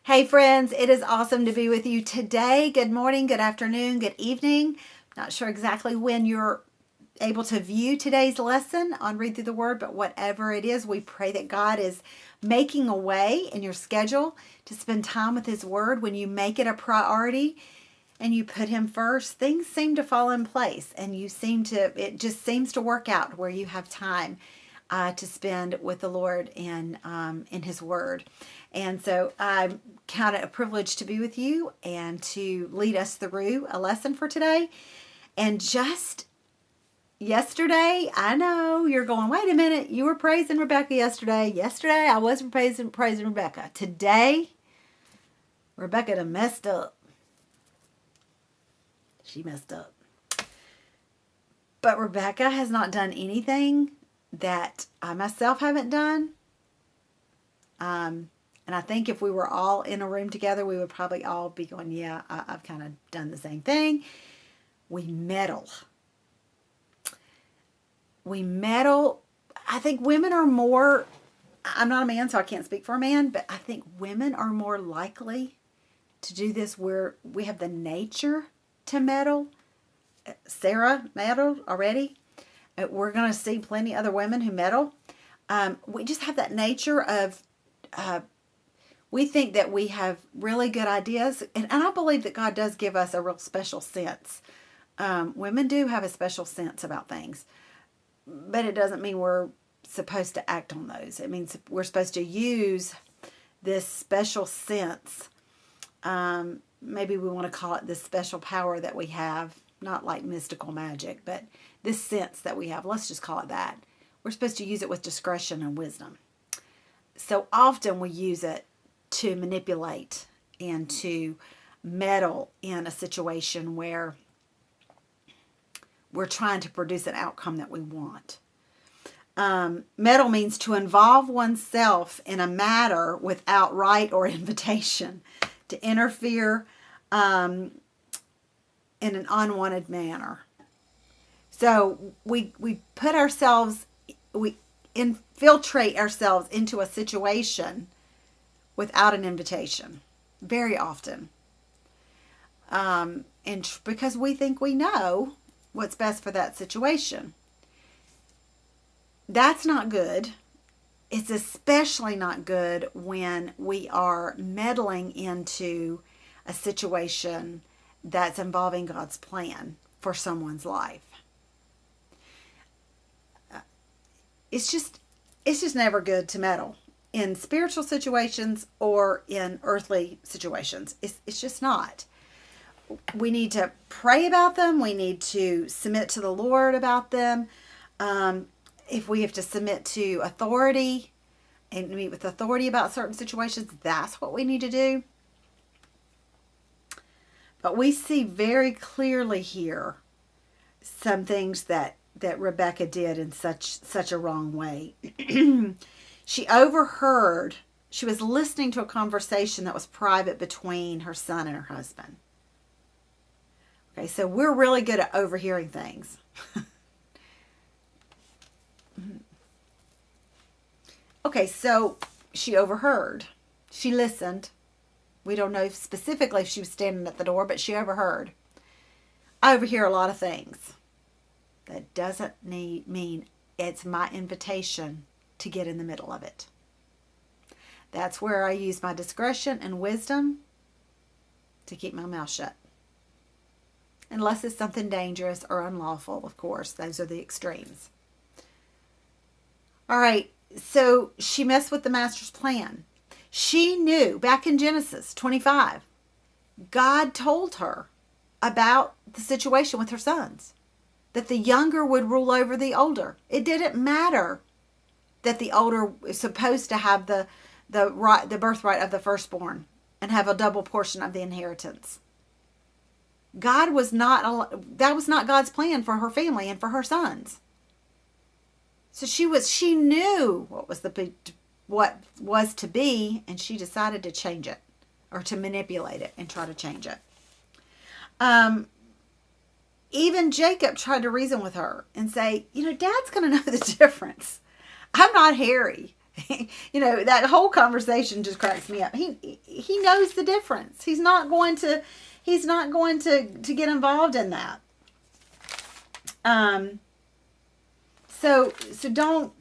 Hey friends, it is awesome to be with you today. Good morning, good afternoon, good evening. Not sure exactly when you're able to view today's lesson on Read Through the Word, but whatever it is, we pray that God is making a way in your schedule to spend time with His Word. When you make it a priority and you put Him first, things seem to fall in place, and it just seems to work out where you have time to spend with the Lord in His Word. And so I count it a privilege to be with you and to lead us through a lesson for today. And just yesterday, I know you're going, wait a minute, you were praising Rebekah yesterday. Yesterday, I wasn't praising Rebekah. Today, Rebekah done messed up. She messed up. But Rebekah has not done anything that I myself haven't done. And I think if we were all in a room together, we would probably all be going, yeah, I've kind of done the same thing. We meddle. I think women are more, I'm not a man, so I can't speak for a man, but I think women are more likely to do this where we have the nature to meddle. Sarah meddled already. We're going to see plenty other women who meddle. We just have that nature of, we think that we have really good ideas. And I believe that God does give us a real special sense. Women do have a special sense about things. But it doesn't mean we're supposed to act on those. It means we're supposed to use this special sense. Maybe we want to call it this special power that we have. Not like mystical magic, but this sense that we have. Let's just call it that. We're supposed to use it with discretion and wisdom. So often we use it to manipulate and to meddle in a situation where we're trying to produce an outcome that we want. Meddle means to involve oneself in a matter without right or invitation, to interfere in an unwanted manner. So we infiltrate ourselves into a situation without an invitation, very often. And because we think we know what's best for that situation. That's not good. It's especially not good when we are meddling into a situation that's involving God's plan for someone's life. It's just never good to meddle in spiritual situations or in earthly situations. It's just not. We need to pray about them. We need to submit to the Lord about them. If we have to submit to authority and meet with authority about certain situations, that's what we need to do. But we see very clearly here some things that Rebekah did in such a wrong way. She overheard. She was listening to a conversation that was private between her son and her husband. Okay, so we're really good at overhearing things. Okay, so she overheard. She listened. We don't know specifically if she was standing at the door, but she overheard. I overhear a lot of things. That doesn't mean it's my invitation to get in the middle of it. That's where I use my discretion and wisdom to keep my mouth shut. Unless it's something dangerous or unlawful, of course. Those are the extremes. All right, so she messed with the master's plan. She knew back in Genesis 25, God told her about the situation with her sons, that the younger would rule over the older. It didn't matter that the older is supposed to have the birthright of the firstborn and have a double portion of the inheritance. That was not God's plan for her family and for her sons. So she knew what was to be, and she decided to change it, or to manipulate it and try to change it. even Jacob tried to reason with her and say, Dad's going to know the difference. I'm not Harry. That whole conversation just cracks me up. He knows the difference. He's not going to get involved in that. So don't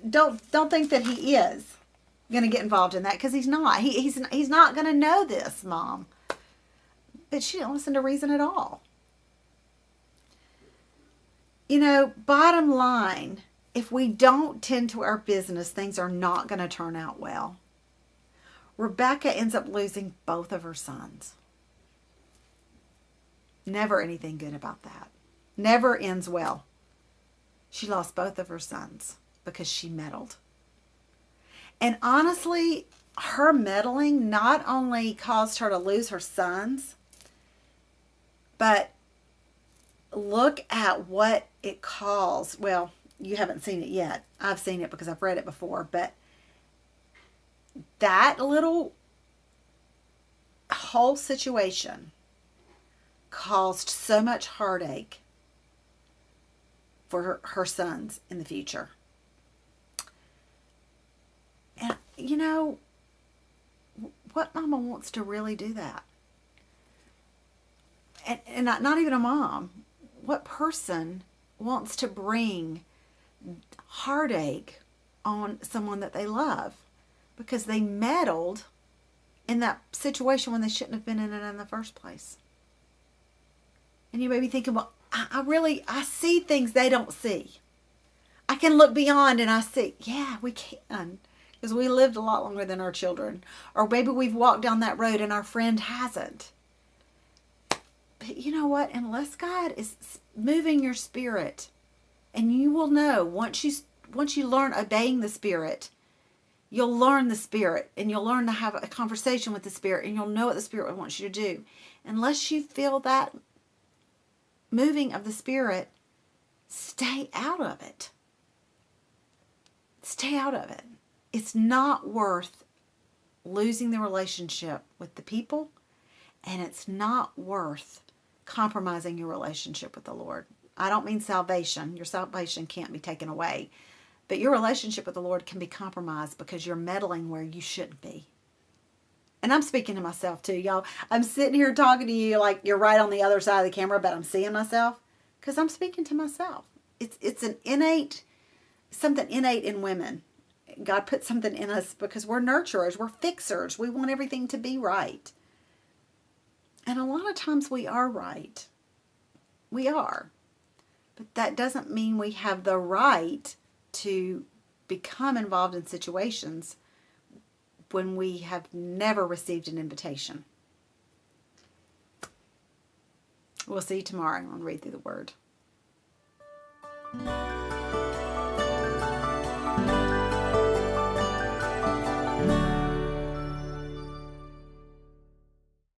think that he is going to get involved in that, because he's not. He's not going to know this, Mom. But she didn't listen to reason at all. Bottom line, if we don't tend to our business, things are not going to turn out well. Rebekah ends up losing both of her sons. Never anything good about that. Never ends well. She lost both of her sons because she meddled. And honestly, her meddling not only caused her to lose her sons, but look at what it caused. Well, you haven't seen it yet. I've seen it because I've read it before. But that little whole situation caused so much heartache for her sons in the future. And what mama wants to really do that? And not even a mom. What person wants to bring heartache on someone that they love because they meddled in that situation when they shouldn't have been in it in the first place? And you may be thinking, well, I see things they don't see. I can look beyond and I see. Yeah, we can. Because we lived a lot longer than our children. Or maybe we've walked down that road and our friend hasn't. But you know what? Unless God is moving your spirit, and you will know once you learn obeying the Spirit, you'll learn the Spirit, and you'll learn to have a conversation with the Spirit, and you'll know what the Spirit wants you to do. Unless you feel that moving of the Spirit, stay out of it. Stay out of it. It's not worth losing the relationship with the people, and it's not worth compromising your relationship with the Lord. I don't mean salvation. Your salvation can't be taken away. But your relationship with the Lord can be compromised because you're meddling where you shouldn't be. And I'm speaking to myself too, y'all. I'm sitting here talking to you like you're right on the other side of the camera, but I'm seeing myself because I'm speaking to myself. It's something innate in women. God put something in us because we're nurturers, we're fixers. We want everything to be right. And a lot of times we are right. We are. But that doesn't mean we have the right to become involved in situations when we have never received an invitation. We'll see you tomorrow. I'm going to read through the Word.